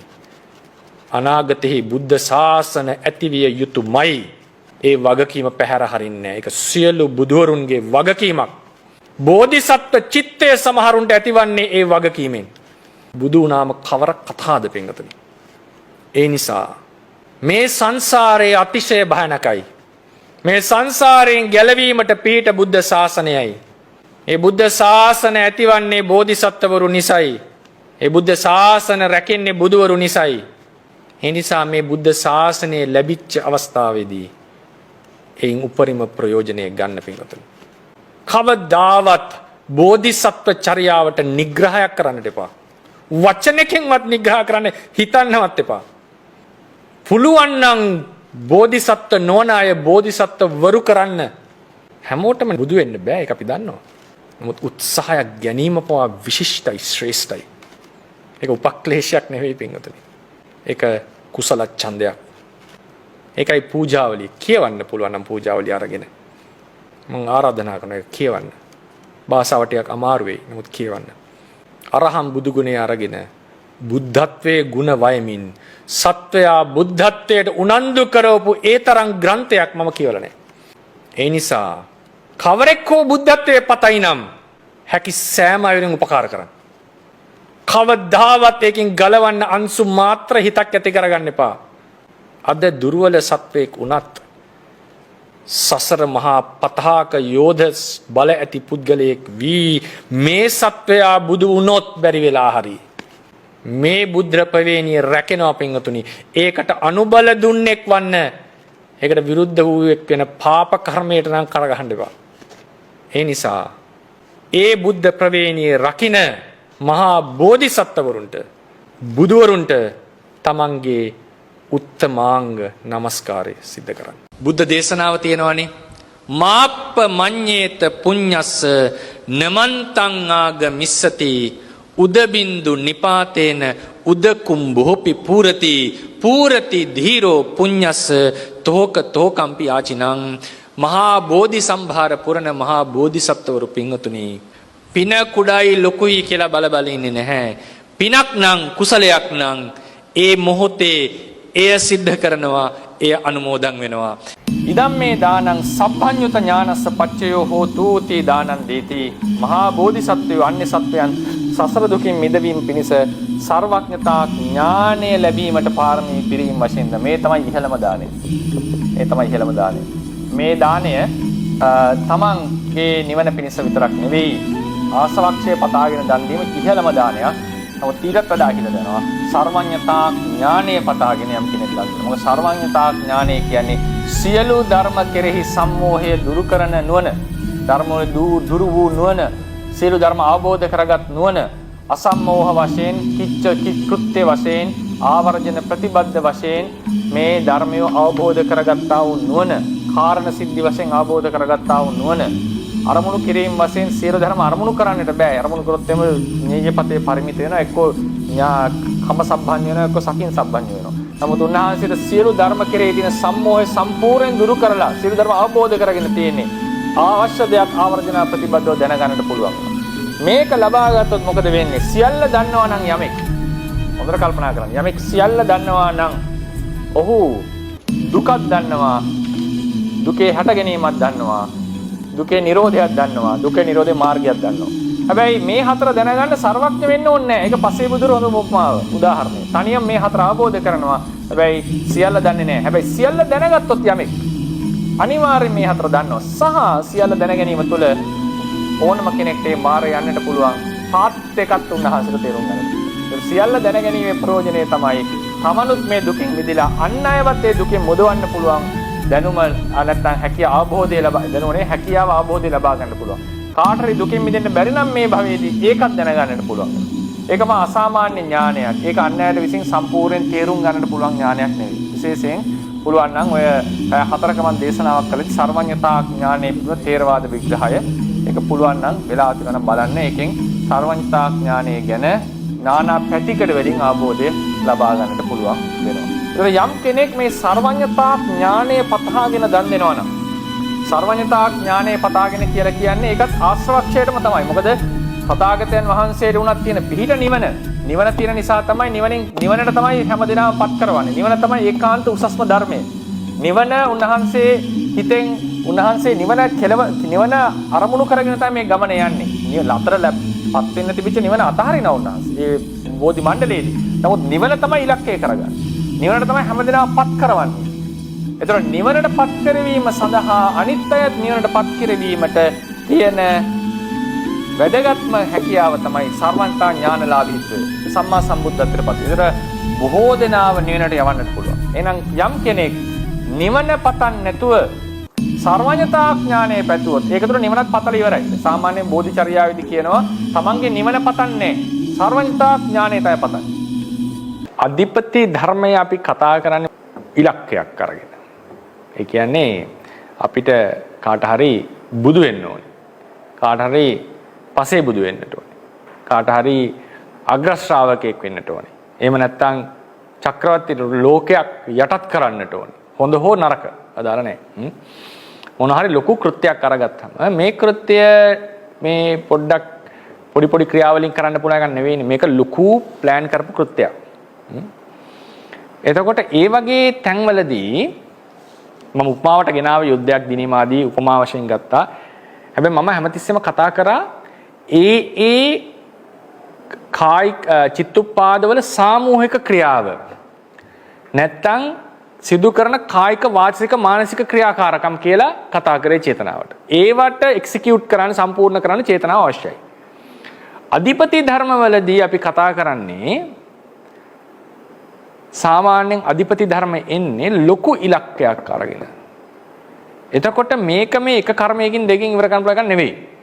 Speaker 1: අනාගතෙහි බුද්ධ ශාසන ඇතිවිය යුතුයමයි. ඒ වගකීම පැහැර හරින්නේ නැහැ. ඒක සියලු බුදුවරුන්ගේ වගකීමක්. බෝධිසත්ව චිත්තය සමහරුන්ට ඇතිවන්නේ ඒ වගකීමෙන්. බුදු වුණාම කවර කතාද පින්වතුනි. ඒ නිසා මේ සංසාරයේ අතිශය භයානකයි. මේ සංසාරයෙන් ගැලවීමට පිහිට බුද්ධ ශාසනයයි. ඒ බුද්ධ ශාසන ඇතිවන්නේ බෝධිසත්වවරු නිසායි. ඒ බුද්ධ ශාසන රැකෙන්නේ බුදුවරු නිසායි. ඒ නිසා මේ බුද්ධ ශාසනය ලැබිච්ච අවස්ථාවේදී එයින් උපරිම ප්‍රයෝජනය ගන්න පින්වතුනි. කවදාවත් බෝධිසත්ව චර්යාවට නිග්‍රහයක් කරන්නට එපා. වචනකින්වත් නිග්‍රහ කරන්න හිතන්නවත් එපා. පුළුවන් නම් බෝධිසත්ව නොවන අය බෝධිසත්ව වරු කරන්න හැමෝටම බුදු වෙන්න බෑ ඒක අපි දන්නවා. නමුත් උත්සාහයක් ගැනීම පවා විශිෂ්ටයි ශ්‍රේෂ්ඨයි. ඒක උපක්ලේශයක් නෙවෙයි පින්වතුනි. ඒක කුසල ඡන්දයක්. ඒකයි පූජාවලිය කියවන්න පුළුවන් නම් පූජාවලිය අරගෙන මම ආරාධනා කරනවා ඒක කියවන්න. භාෂාව ටිකක් අමාරු වෙයි. නමුත් කියවන්න. අරහම් බුදු ගුණය අරගෙන බුද්ධත්වයේ ගුණ වයමින් සත්වයා බුද්ධත්වයට උනන්දු කරවපු ඒ තරම් ග්‍රන්ථයක් මම කියවලා නැහැ. ඒ නිසා කවරෙක් හෝ බුද්ධත්වයේ පතයි නම් හැකි සෑම අයුරින් උපකාර කරන්න. කවදාවත් ඒකෙන් ගලවන්න අංශු මාත්‍ර හිතක් ඇති කරගන්න එපා. අද දුර්වල සත්වයක් උනත් සසර මහා පතාක යෝධ බල ඇති පුද්ගලයෙක් වී මේ සත්වයා බුදු වුණොත් බැරි වෙලා හරි මේ බුද්ධ ප්‍රවේණිය රැකෙනවා පින්වතුනි. ඒකට අනුබල දුන්නෙක් වන්න ඒකට විරුද්ධ වූ එක් වෙන පාප කර්මයට නම් කරගහන්න එපා. ඒ නිසා ඒ බුද්ධ ප්‍රවේණිය රකින්න මහා බෝධිසත්වවරුන්ට බුදුවරුන්ට තමන්ගේ උත්තමාංග නමස්කාරය සිද්ධ කරන්න. බුද්ධ දේශනාව තියෙනවානේ මාප්ප මඤ්ඤේත පුඤ්ඤස්ස නමන්තං ආග මිස්සති උදබින්දු නිපාතේන උදකුම්භෝපි පූරති පූරති ධීරෝ පුඤ්ඤස්ස තෝක තෝකම්පි ආචිනං. මහා බෝධි සම්භාර පුරණ මහා බෝධිසත්වවරු පින්වතුනි පින කුඩායි ලොකුයි කියලා බල ඉන්නේ නැහැ. පිනක් නම් කුසලයක් නම් ඒ මොහොතේ එය සිද්ධ කරනවා එය අනුමෝදන් වෙනවා. ඉදම් මේ දානං සබ්බඤ්ඤුත ඥානස්ස පච්චයෝ හෝතු තී දානං දීති. මහා බෝධිසත්වයෝ අන්‍ය සත්වයන් සසර දුකින් මිදවීම පිණිස සර්වඥතා ඥානය ලැබීමට පාරමී පිරීම වශයෙන් මේ තමයි ඉහළම දානය. මේ තමයි ඉහළම දානය. මේ දානය තමන්ගේ නිවන පිණිස විතරක් නෙවෙයි ආසවක්ෂය පතාගෙන දන් දීම ඉහළම දානයක්. නමුත් ඊටත් වඩා ඉහළ දෙනවා සර්වඥතා ඥානය පතාගෙන යම් කෙනෙක් දන් දෙනවා. මොකද සර්වඥතා ඥානය කියන්නේ සියලු ධර්ම කෙරෙහි සම්මෝහය දුරු කරන නුවණ, ධර්ම වල දුරු වූ නුවණ, සියලු ධර්ම අවබෝධ කරගත් නුවණ, අසම්මෝහ වශයෙන් කිච්ච කිකෘත්‍ය වශයෙන් ආවර්ජන ප්‍රතිබද්ධ වශයෙන් මේ ධර්මය අවබෝධ කරගත්තා වූ නුවණ, කාරණ සිද්ධි වශයෙන් අවබෝධ කරගත්තා වූ නුවණ, අරමුණු කිරීම වශයෙන් සියලු ධර්ම අරමුණු කරන්නට බෑ. අරමුණු කරොත් එම නීයපතේ පරිමිත වෙනවා. එක්කෝ කම සම්බන්ධ වෙනවා, එක්කෝ සකින් සම්බන්ධ වෙනවා. නමුත් උන්වහන්සේට සියලු ධර්ම කෙරෙහි තියෙන සම්මෝහය සම්පූර්ණයෙන් දුරු කරලා සියලු ධර්ම අවබෝධ කරගෙන තියෙන්නේ. අවශ්‍ය දෙයක් ආවර්ජන ප්‍රතිබද්ධව දැනගන්නට පුළුවන්. මේක ලබා ගත්තොත් මොකද වෙන්නේ? සියල්ල දන්නවා නම් යමෙක් හොඳට කල්පනා කරන්න. යමෙක් සියල්ල දන්නවා නම් ඔහු දුකක් දන්නවා, දුකේ හට ගැනීමක් දන්නවා, දුකේ නිරෝධයක් දන්නවා, දුකේ නිරෝධේ මාර්ගයක් දන්නවා. හැබැයි මේ හතර දැනගන්න සර්වඥ වෙන්න ඕනේ නැහැ. ඒක පස්සේ බුදුර හොඳ උපමාව උදාහරණය. තනියම මේ හතර අවබෝධ කරනවා. හැබැයි සියල්ල දන්නේ නැහැ. හැබැයි සියල්ල දැනගත්තොත් යමෙක් අනිවාර්යයෙන් මේ හතර දන්නවා. සහ සියල්ල දැන ගැනීම තුළ ඕනම කෙනෙක්ට මේ මාර්ගය යන්නට පුළුවන්. පාත් එකක් උන්වහන්සේට තේරුම් ගන්න. ඒ සියල්ල දැන ගැනීමේ ප්‍රයෝජනය තමයි තමනුත් මේ දුකින් මිදලා අන් අයවත් ඒ දුකෙන් මුදවන්න පුළුවන්
Speaker 2: දැනුම නැත්නම් හැකියාව අවබෝධය දැනුමනේ හැකියාව අවබෝධය ලබා ගන්න පුළුවන්. කාට හරි දුකින් මිදෙන්න බැරි නම් මේ භවයේදී ඒකත් දැනගන්නට පුළුවන්. ඒකම අසාමාන්‍ය ඥානයක්. ඒක අන්‍යයට විසින් සම්පූර්ණයෙන් තේරුම් ගන්නට පුළුවන් ඥානයක් නෙවෙයි. විශේෂයෙන් පුළුවන් නම් ඔය හතරක මම දේශනාවක් කළේ සර්වඥතා ඥානයේ පිළිබඳ තේරවාද විග්‍රහය. ඒක පුළුවන් නම් වෙලාවත් ගන්න බලන්න. ඒකෙන් සර්වඥතා ඥානය ගැන නානා පැතිකඩ වලින් අවබෝධය ලබා ගන්නට පුළුවන් වෙනවා. ඒතර යම් කෙනෙක් මේ සර්වඥතා ඥානය පතහාගෙන දන් දෙනවා නම් සර්වඥතා ඥානය පතාගෙන කියලා කියන්නේ ඒකත් ආශ්‍රවක්ෂයටම තමයි. මොකද තථාගතයන් වහන්සේට උනත් තියෙන පිහිට නිවන. නිවන තියෙන නිසා තමයි නිවනට තමයි හැමදෙනාම පත් කරවන්නේ. නිවන තමයි ඒකාන්ත උසස්ම ධර්මය. නිවන උන්වහන්සේ හිතෙන් උන්වහන්සේ නිවන අරමුණු කරගෙන තමයි මේ ගමන යන්නේ. පත් වෙන්න තිබිච්ච නිවන අතහරිනවා උන්වහන්සේ. ඒ බෝධි මණ්ඩලයේදී. නමුත් නිවන තමයි ඉලක්කය කරගන්නේ. නිවනට තමයි හැමදෙනාම පත් කරවන්නේ. එතකොට නිවනට පත් කරවීම සඳහා අනිත් අයත් නිවනට පත් කරවීමට තියෙන වැදගත්ම හැකියාව තමයි සර්වඥතා ඥානලාභීත්වය. සම්මා සම්බුද්ධත්වයට පත්. ඒතර බොහෝ දෙනාව නිවනට යවන්නට පුළුවන්. එහෙනම් යම් කෙනෙක් නිවන පතන් නැතුව සර්වඥතා ඥානය පැතුවොත් ඒක තුළ නිවනත් පතල ඉවරයි. සාමාන්‍යයෙන් බෝධිචර්යාවේදී කියනවා තමන්ගේ නිවන පතන්නේ සර්වඥතා ඥානය තමයි පතන්නේ. අධිපති ධර්මය අපි කතා කරන්නේ ඉලක්කයක් අරගෙන. ඒ කියන්නේ අපිට කාට හරි බුදු වෙන්න ඕනේ. කාට හරි පසේ බුදු වෙන්නට ඕනේ. කාට හරි අග්‍ර ශ්‍රාවකයෙක් වෙන්නට ඕනේ. එහෙම නැත්නම් චක්‍රවර්ති ලෝකයක් යටත් කරන්නට ඕනේ. හොඳ හෝ නරක අදාළ නැහැ. මොන හරි ලොකු කෘත්‍යයක් අරගත්තම මේ කෘත්‍ය මේ පොඩ්ඩක් පොඩි ක්‍රියාවලින් කරන්න පුළුවන් එකක් නෙවෙයිනේ. මේක ලොකු ප්ලෑන් කරපු කෘත්‍යයක්. එතකොට ඒ වගේ තැන්වලදී මම උපමාවට ගෙනාව යුද්ධයක් දිනීම ආදී උපමා වශයෙන් ගත්තා. හැබැයි මම හැමතිස්සෙම කතා කරා ඒ කායික චිත්තුප්පාදවල සාමූහික ක්‍රියාව. නැත්තම් සිදු කරන කායික වාචික මානසික ක්‍රියාකාරකම් කියලා කතා කරේ චේතනාවට. ඒවට එක්සිකියුට් කරන්න සම්පූර්ණ කරන්න චේතනාව අවශ්‍යයි. අධිපති ධර්මවලදී අපි කතා කරන්නේ සාමාන්‍යයෙන් අධිපති ධර්ම එන්නේ ලොකු ඉලක්කයක් අරගෙන. එතකොට මේක මේ එක කර්මයකින් දෙකකින් ඉවර කරන්න පුළුවන් නෙවෙයි.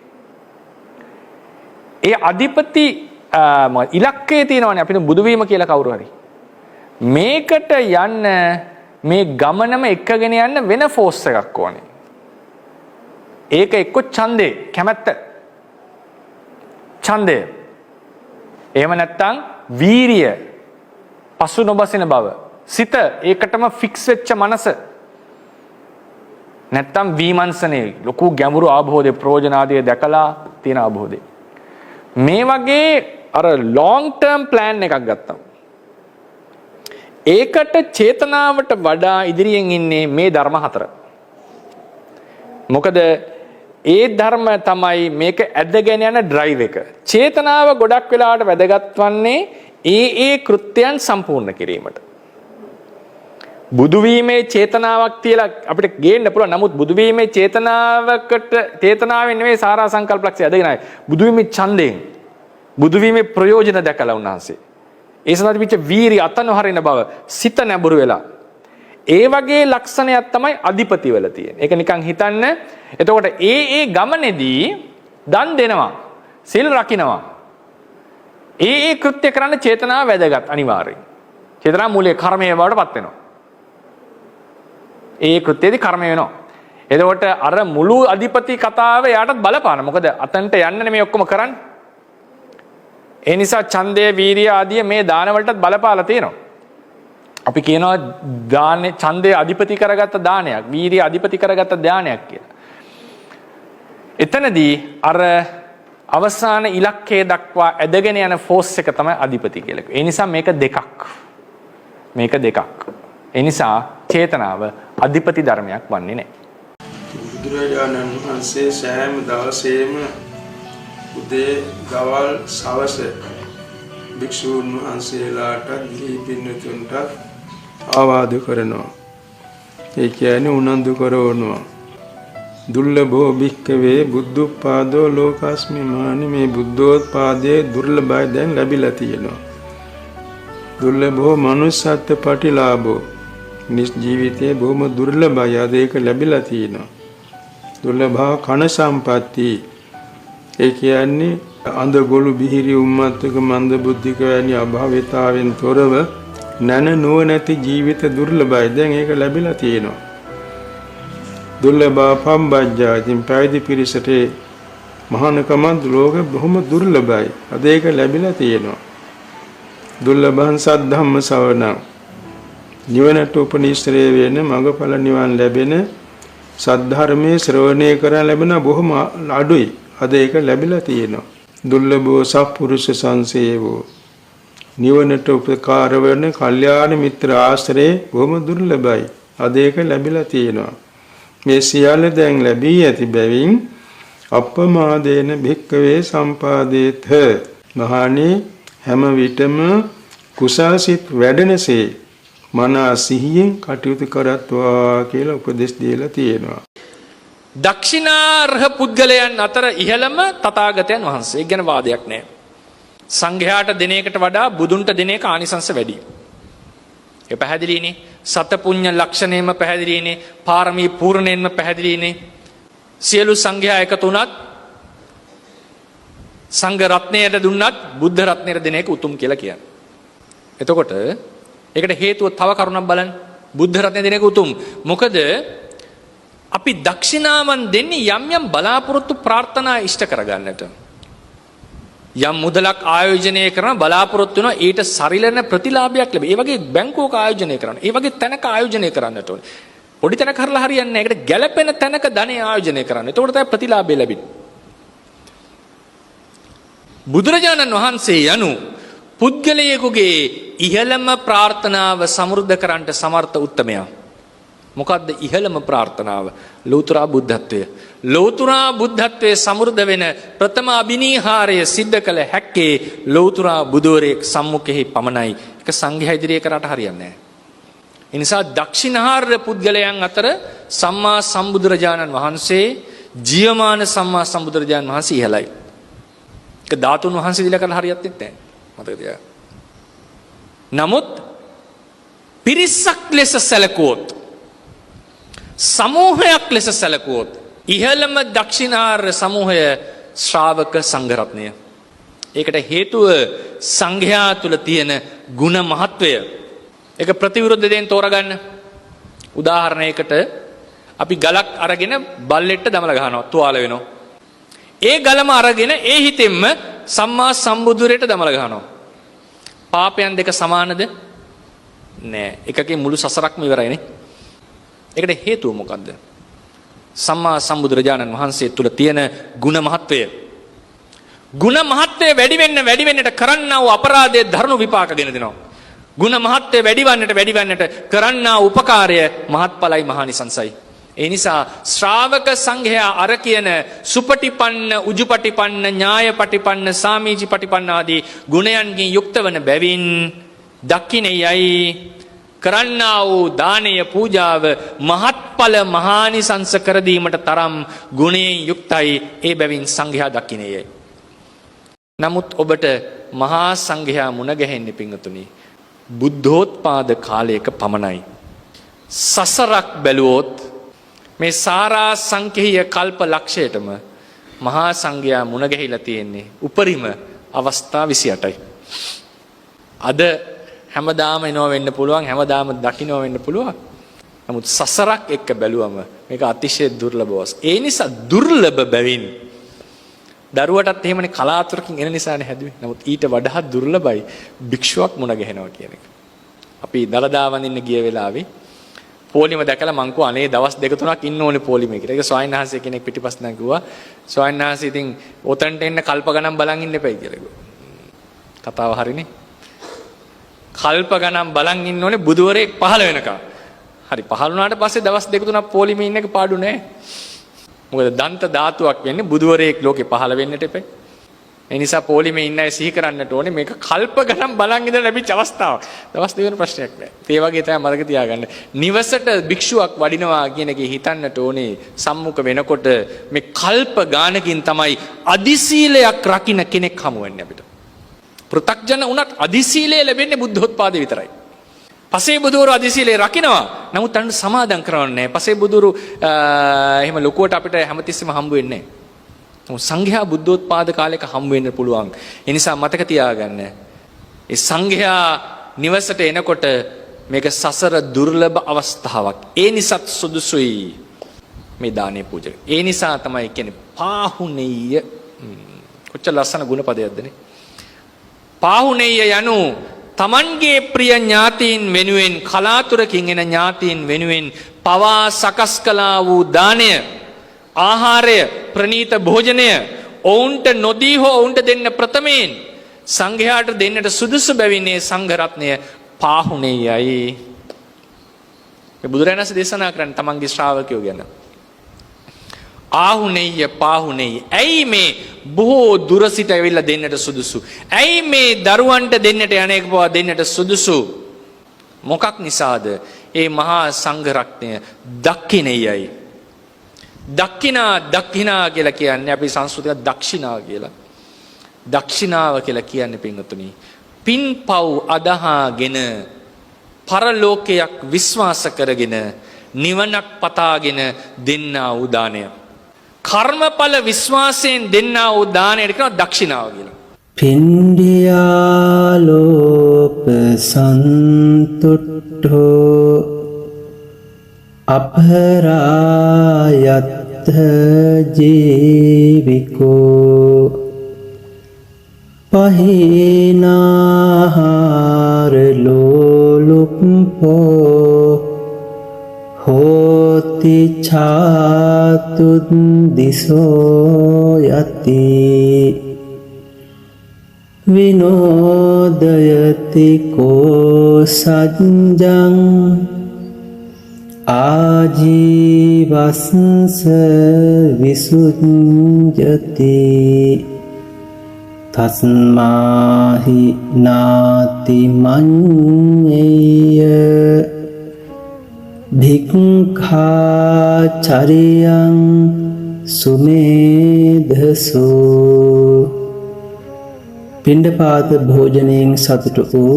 Speaker 2: ඒ අධිපති ඉලක්කයේ තියෙනවානේ අපිට බුදු වීම කියලා කවුරු හරි. මේකට යන්න මේ ගමනම එක්කගෙන යන්න වෙන ෆෝස් එකක් ඕනේ. ඒක එක්ක ඡන්දේ කැමැත්ත. ඡන්දය. එහෙම නැත්නම් වීරිය. පසු නොබසින බව. සිත ඒකටම ෆික්ස් වෙච්ච මනස. නැත්තම් විමර්ශනේ ලොකු ගැඹුරු ආභෝධය ප්‍රයෝජන ආදී දැකලා තියෙන ආභෝධය. මේ වගේ අර ලොං ටර්ම් ප්ලෑන් එකක් ගත්තා. ඒකට චේතනාවට වඩා ඉදිරියෙන් ඉන්නේ මේ ධර්ම හතර. මොකද ඒ ධර්ම තමයි මේක ඇදගෙන යන ඩ්‍රයිව් එක. චේතනාව ගොඩක් වෙලාවට වැදගත් වන්නේ ඒ කෘත්‍යයන් සම්පූර්ණ කිරීමට. බුදු වීමේ චේතනාවක් තියලා අපිට ගේන්න පුළුවන්. නමුත් බුදු වීමේ චේතනාවෙන් නෙවෙයි සාරා සංකල්පලක්ෂය ඇදගෙන ආවේ. බුදු වීමේ ඡන්දයෙන් බුදු වීමේ ප්‍රයෝජන දැකලා උන්වහන්සේ. ඒ සඳහා තිබිච්ච වීරිය අතන හරින බව සිත නැඹුරු වෙලා. ඒ වගේ ලක්ෂණයක් තමයි අධිපතිවල තියෙන්නේ. ඒක නිකන් හිතන්න. එතකොට ඒ ගමනේදී දන් දෙනවා. සිල් රකින්නවා. ඒ කෘත්‍ය කරන්න චේතනාව වැදගත් අනිවාර්යයෙන්. චේතනාව මූලික කර්මයේ බවට පත් වෙනවා. ඒ කෘත්‍යයේදී කර්මය වෙනවා. එතකොට අර මුළු අධිපති කතාව යාටත් බලපාන. මොකද අතන්ට යන්නනේ මේ ඔක්කොම කරන්නේ. ඒ නිසා ඡන්දය, වීරිය ආදී මේ දාන වලටත් බලපාලා තියෙනවා. අපි කියනවා දානේ ඡන්දය අධිපති කරගත්ත දානයක්, වීරිය අධිපති කරගත්ත දානයක් කියලා. එතනදී අර අවසාන ඉලක්කය දක්වා ඇදගෙන යන ෆෝස් එක තමයි අධිපති කියලා. ඒ නිසා මේක දෙකක්. ඒ නිසා චේතනාව අධිපති ධර්මයක් වන්නේ නැහැ.
Speaker 3: බුදුරජාණන් වහන්සේ සෑම දවසේම උදේ දවල් සවස භික්ෂූන් වහන්සේලාට ගිහි පින්වතුන්ට ආවාද කරනවා. ඒ කියන්නේ උනන්දු කරවනවා. දුර්ලභෝ භික්ඛවේ බුද්ධෝත්පාදෝ ලෝකස්මිමානි මේ බුද්ධෝත්පාදයේ දුර්ලභය දැන් ලැබිලා තියෙනවා. දුර්ලභෝ මනුස්සත්ව ප්‍රතිලාභෝ නිස් ජීවිතයේ බොහොම දුර්ලභයි. අද ඒක ලැබිලා තියෙනවා. දුර්ලභ කන සම්පatti. ඒ කියන්නේ අඳගොළු බිහිරි උම්මත්තක මන්ද බුද්ධික වැනි අභාවිතාවෙන් තොරව නැන නුවණැති ජීවිත දුර්ලභයි. දැන් ඒක ලැබිලා තියෙනවා. දුර්ලභ පම්බජ්ජා. ඉතින් පැවිදි පිරිසට මහානකම ලෝක බොහොම දුර්ලභයි. අද ඒක ලැබිලා තියෙනවා. දුර්ලභං සද්ධම්ම ශ්‍රවණං. නිවනට උපනිශ්‍රේ වෙන මඟඵල නිවන් ලැබෙන සද්ධර්මයේ ශ්‍රවණය කරලා ලැබෙන බොහොම අඩුයි. අද ඒක ලැබිලා තියෙනවා. දුර්ලභෝ සත්පුරුෂ සංසේවෝ. නිවනට උපකාර වෙන කල්යාණ මිත්‍ර ආශ්‍රේ බොහොම දුර්ලභයි. අද ඒක ලැබිලා තියෙනවා. මේ සියල්ල දැන් ලැබී ඇති බැවින් අප්පමාදේන භික්කවේ සම්පාදේත. මහණේ හැම විටම කුසල්සිත වැඩෙනසේ මනා සිහියෙන් කටයුතු කරත්වා කියලා උපදෙස් දීලා තියෙනවා.
Speaker 1: දක්ෂිනාර්හ පුද්ගලයන් අතර ඉහළම තථාගතයන් වහන්සේ ගැන වාදයක් නැහැ. සංඝයාට දින එකට වඩා බුදුන්ට දින එක ආනිසංස වැඩි. ඒ පැහැදිලිනේ. සත පුඤ්ඤ ලක්ෂණයෙන්ම පැහැදිලිනේ. පාරමී පූර්ණයෙන්ම පැහැදිලිනේ. සියලු සංඝයා එකතු වුණත් සංඝ රත්නයට දුන්නත් බුද්ධ රත්නයට දින එක උතුම් කියලා කියන්නේ. එතකොට ඒකට හේතුව තව කරුණක් බලන්න. බුද්ධ රත්නය දින එක උතුම්. මොකද අපි දක්ෂිනාවන් දෙන්නේ යම් යම් බලාපොරොත්තු ප්‍රාර්ථනා ඉෂ්ට කරගන්නට. යම් මුදලක් ආයෝජනය කරන බලාපොරොත්තු වෙනවා ඊට සරිලන ප්‍රතිලාභයක් ලැබේ. ඒ වගේ බැංකුවක ආයෝජනය කරන්න. ඒ වගේ තැනක ආයෝජනය කරන්නට ඕනේ. පොඩි තැනක කරලා හරියන්නේ නැහැ. ඒකට ගැළපෙන තැනක ධනෙ ආයෝජනය කරන්න. එතකොට තමයි ප්‍රතිලාභය ලැබෙන්නේ. බුදුරජාණන් වහන්සේ යනු පුද්ගලයෙකුගේ ඉහළම ප්‍රාර්ථනාව සමෘද්ධ කරන්නට සමර්ථ උත්තමයා. මොකද්ද ඉහළම ප්‍රාර්ථනාව? ලෞතුරා බුද්ධත්වය. ලෞතුරා බුද්ධත්වයේ සමෘද්ධ වෙන ප්‍රථම අභිනීහාරය සිද්ධ කළ හැක්කේ ලෞතුරා බුදුවරයෙක් සම්මුඛෙහි පමණයි. ඒක සංඝයා ඉදිරියේ කරාට හරියන්නේ නැහැ. ඒ නිසා දක්ෂිනාර්ය පුද්ගලයන් අතර සම්මා සම්බුදුරජාණන් වහන්සේ ජීවමාන සම්මා සම්බුදුරජාණන් වහන්සේ ඉහළයි. ඒක ධාතුන් වහන්සේ දිලා කරලා හරියත් නැහැ. මතක තියාගන්න. නමුත් පිරිසක් ලෙස සැලකුවොත් සමූහයක් ලෙස සැලකුවොත් ඉහළම දක්ෂිනාර්ය සමූහය ශ්‍රාවක සංඝරත්නය. ඒකට හේතුව සංඝයා තුල තියෙන ගුණ මහත්වය. ඒක ප්‍රතිවිරුද්ධ දෙයෙන් තෝරගන්න. උදාහරණයකට අපි ගලක් අරගෙන බල්ලෙට්ට දමලා ගහනවා තුවාල වෙනවා. ඒ ගලම අරගෙන ඒ හිතෙන්ම සම්මා සම්බුදුරයට දමලා ගහනවා. පාපයන් දෙක සමානද? නෑ. එකකින් මුළු සසරක්ම ඉවරයිනේ. ඒකට හේතුව මොකද්ද? සම්මා සම්බුදුරජාණන් වහන්සේ තුල තියෙන ගුණ මහත්වය. ගුණ මහත්වය වැඩි වෙන්නට කරන්නා වූ අපරාධයේ ධර්ම විපාක ගෙන දෙනවා. ගුණ මහත්වය වැඩි වන්නට කරන්නා උපකාරය මහත්ඵලයි මහානිසංසයි. ඒ නිසා ශ්‍රාවක සංඝයා අර කියන සුපටිපන්න උජුපටිපන්න ඥායපටිපන්න සාමීචිපටිපන්න ආදී ගුණයන්ගෙන් යුක්ත වන බැවින් දක්ඛිනෙයයි කරන්නා වූ දානය පූජාව මහත්ඵල මහානිසංස කර දීමට තරම් ගුණයෙන් යුක්තයි. ඒ බැවින් සංඝයා දක්ඛිනෙයයි. නමුත් ඔබට මහා සංඝයා මුණ ගැහෙන්නේ පිංගුතුනි බුද්ධෝත්පාද කාලයක පමණයි. සසරක් බැලුවොත් මේ සාරා සංකේය කල්ප ලක්ෂයටම මහා සංඝයා මුණ ගැහිලා තියෙන්නේ උපරිම අවස්ථා 28යි. අද හැමදාම එනවා වෙන්න පුළුවන්, හැමදාම දකින්න වෙන්න පුළුවන්. නමුත් සසරක් එක්ක බැලුවම මේක අතිශය දුර්ලභ වස්. ඒ නිසා දුර්ලභ බැවින් දරුවටත් එහෙමනේ කලාතුරකින් එන නිසානේ හැදුවේ. නමුත් ඊට වඩා දුර්ලභයි භික්ෂුවක් මුණ ගැහෙනවා කියන එක. අපි දලදා වඳින්න ගිය වෙලාවේ පොලිම දැකලා මං කෝ අනේ දවස් දෙක තුනක් ඉන්න ඕනේ පොලිමේ කියලා. ඒක ස්වාමීන් වහන්සේ කෙනෙක් පිටිපස්සෙන් කිව්වා. ස්වාමීන් වහන්සේ ඉතින් ඔතනට එන්න කල්ප ගණන් බලන් ඉන්න එපයි කියලා කිව්වා. කතාව හරිනේ. කල්ප ගණන් බලන් ඉන්න ඕනේ බුදුවරයෙක් පහළ වෙනකම්. හරි පහළ වුණාට පස්සේ දවස් දෙක තුනක් පොලිමේ ඉන්න එක පාඩු නෑ. මොකද දන්ත ධාතුවක් වෙන්නේ බුදුවරයෙක් ලෝකේ පහළ වෙන්නට එපේ. ඒ නිසා පොලිමේ ඉන්න අය සිහි කරන්නට ඕනේ මේක කල්ප ගණන් බලන් ඉඳලා ලැබිච්ච අවස්ථාවක්. දවස් දෙක වෙන ප්‍රශ්නයක් නෑ. ඒ වගේ තමයි මතක තියාගන්න. නිවසට භික්ෂුවක් වඩිනවා කියන එකේ හිතන්නට ඕනේ සම්මුඛ වෙනකොට මේ කල්ප ගානකින් තමයි අදිශීලයක් රකින්න කෙනෙක් හමු වෙන්නේ අපිට. පෘථග්ජන උනත් අදිශීලය ලැබෙන්නේ බුද්ධෝත්පාදේ විතරයි. පසේ බුදුවරු අධිශීලයේ රකින්නවා. නමුත් අන්න සමාදන් කරවන්නේ නැහැ. පසේ බුදුවරු එහෙම ලොකුවට අපිට හැමතිස්සෙම හම්බ වෙන්නේ නැහැ. සංඝයා බුද්ධෝත්පාද කාලයක හම්බ වෙන්න පුළුවන්. ඒ නිසා මතක තියාගන්න. ඒ සංඝයා නිවසට එනකොට මේක සසර දුර්ලභ අවස්ථාවක්. ඒ නිසාත් සුදුසුයි මේ දානේ පූජා. ඒ නිසා තමයි කියන්නේ පාහුනෙය්‍ය. කොච්චර ලස්සන ගුණපදයක්ද නේ. පාහුනෙය්‍ය යනු තමන්ගේ ප්‍රිය ඥාතීන් වෙනුවෙන් කලාතුරකින් එන ඥාතීන් වෙනුවෙන් පවා සකස් කළා වූ දාණය, ආහාරය, ප්‍රණීත භෝජනය ඔවුන්ට නොදී හෝ ඔවුන්ට දෙන්න ප්‍රථමයෙන් සංඝයාට දෙන්නට සුදුසු බැවින්නේ සංඝ රත්නය පාහුණෙයයි. මේ බුදුරජාණන් වහන්සේ දේශනා කරන්නේ තමන්ගේ ශ්‍රාවකයෝ ගැන. ආහුණෙය්‍ය පාහුණෙය්‍ය. ඇයි මේ බොහෝ දුර සිට ඇවිල්ලා දෙන්නට සුදුසු? ඇයි මේ දරුවන්ට දෙන්නට යන්නේක පවා දෙන්නට සුදුසු? මොකක් නිසාද? ඒ මහා සංඝ රත්නය දක්ඛිනෙයයි. දක්ඛිනා කියලා කියන්නේ අපි සංස්කෘතික දක්ෂිනා කියලා. දක්ෂිනාව කියලා කියන්නේ පින්වතුනි පින්පව් අදහාගෙන පරලෝකයක් විශ්වාස කරගෙන නිවනක් පතාගෙන දෙන්නා වූ දානය. කර්මඵල විශ්වාසයෙන් දෙන්නා වූ දානයට කියනවා දක්ෂිනාව කියලා.
Speaker 4: පින්ඩියාලෝප සන්තුට්ඨෝ අපරායත්ථ ජීවිකෝ පහිනාහාර ලෝලුප්පෝ හෝති ඡාතුද්දිසෝ යති විනෝදයති කෝ සජ්ජං ආජීවස්ස විසුඤ්ජති තස්මාහි නාති මඤ්ඤේය භික්ඛාචරියං සුමේධසෝ. පිණ්ඩපාත භෝජනයෙන් සතුටු වූ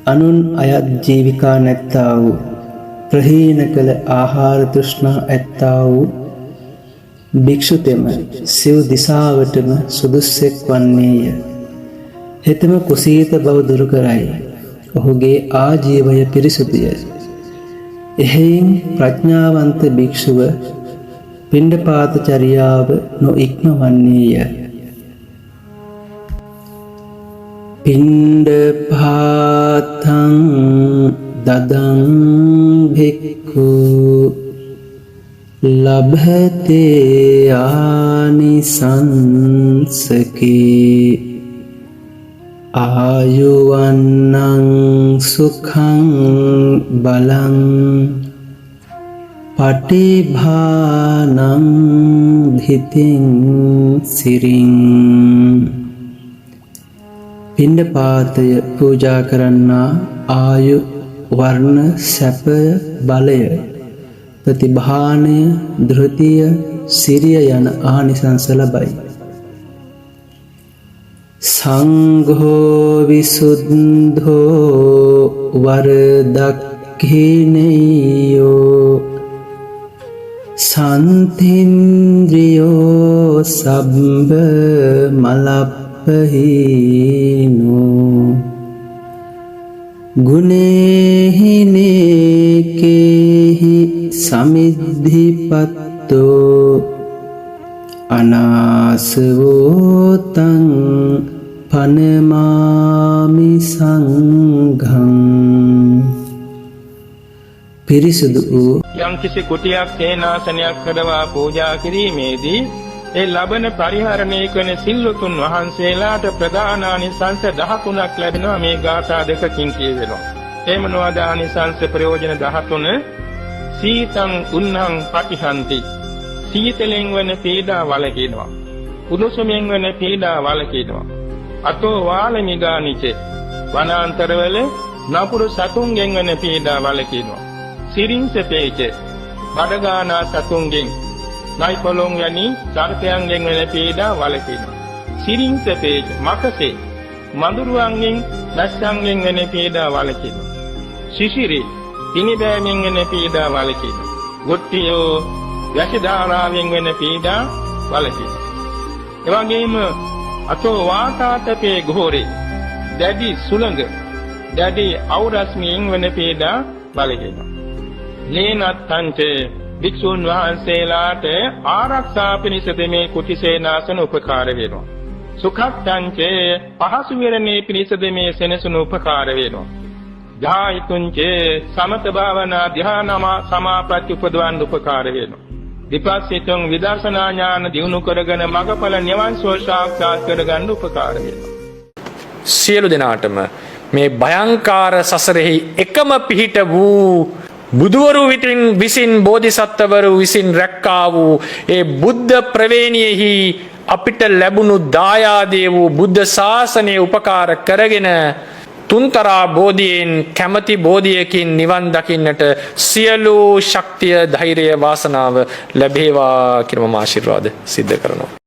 Speaker 4: අනුන් අයත් ජීවිකා නැත්තා වූ ප්‍රහීන කළ ආහාර තෘෂ්ණා ඇත්තා වූ භික්ෂුතෙම සිව් දිසාවටම සුදුස්සෙක් වන්නේය. හෙතෙම කුසීත බව දුරු කරයි. ඔහුගේ ආජීවය පිරිසුදුය. එහෙයින් ප්‍රඥාවන්ත භික්ෂුව පිණ්ඩපාත චර්යාව නොඉක්මවන්නේය. පිණ්ඩපාතං දදං භික්ඛු ලබ්ධතේ ආනිසංසකේ ආයුවන්නං සුඛං බලං පටිභානං ධිතින් සිරින්. පිණ්ඩපාතය පූජා කරන්නා ආයු වර්ණ සැපය බලය ප්‍රතිභානය ධෘතිය සිරිය යන ආනිසංස ලබයි. සංඝෝ විසුද්ධෝ වරදක්ඛිනේයෝ සන්තින්ද්‍රියෝ සබ්බ මලප්පහීනෝ ගුණේහිනේකේහි සමිද්ධිපත්තෝ අනාසවෝතං පනමාමි සංඝං. පිරිසුදු වූ
Speaker 5: යම් කිසි කුටියක් සේනාසනයක් කරවා පූජා කිරීමේදී ඒ ලබන පරිහරණය කරන සිල්වතුන් වහන්සේලාට ප්‍රධානානිසංස 13ක් ලැබෙනවා. මේ ගාථා දෙකකින් කියවෙනවා. එහෙම නොඅදානිසංස ප්‍රයෝජන 13 සීතං උන්නං පටිහන්ති. සීතලෙන් වන පීඩා වළකිනවා. උණුසුමෙන් වන පීඩා වළකිනවා. අතෝ වාලමිගානිච වනාන්තරවල නපුරු සතුන්ගෙන් වන පීඩා වළකිනවා. සිරින්සපේච බඩගානා සතුන්ගෙන් නයි පොළොන් යනි සර්පයන්ගෙන් වන පීඩා වළකිනවා. සිරින්සපේච මකසේ මඳුරුවන්ගෙන් දැස්සන්ගෙන් වන පීඩා වළකිනවා. සිසිරි පිනිබෑමෙන් වෙන පීඩා වළකින. ගොට්ටියෝ වැසි ධාරාවෙන් වෙන පීඩා වළකින. එවැගේම අතෝ වාතාතපේ ගෝරේ දැඩි සුළඟ දැඩි අවරස්මියෙන් වෙන පීඩා වළකින. ලේනත්තංච භික්ෂුන් වහන්සේලාට ආරක්ෂා පිණිස මේ කුටිසේනාසන උපකාර වෙනවා. සුඛත්තංච පහසු විරණේ පිණිස මේ සෙනසුන උපකාර වෙනවා. ධායිතුංච සමත භාවනා ධ්‍යාන සමාපatti උපදවන්න උපකාර වෙනවා. විපස්සිතුං විදර්ශනා ඥාන දිනු කරගෙන මගඵල නිවන් සුව සාක්ෂාත් කරගන්න උපකාර වෙනවා.
Speaker 1: සියලු දෙනාටම මේ භයංකාර සසරෙහි එකම පිහිට වූ බුදුවරු විසින් බෝධිසත්වවරු විසින් රැක්කා වූ ඒ බුද්ධ ප්‍රවේණියෙහි අපිට ලැබුණු දායාදේ වූ බුද්ධ ශාසනය උපකාර කරගෙන තුන්තරා බෝධියෙන් කැමැති බෝධියකින් නිවන් දකින්නට සියලු ශක්තිය ධෛර්යය වාසනාව ලැබේවා කියලා මම ආශිර්වාද සිද්ධ කරනවා.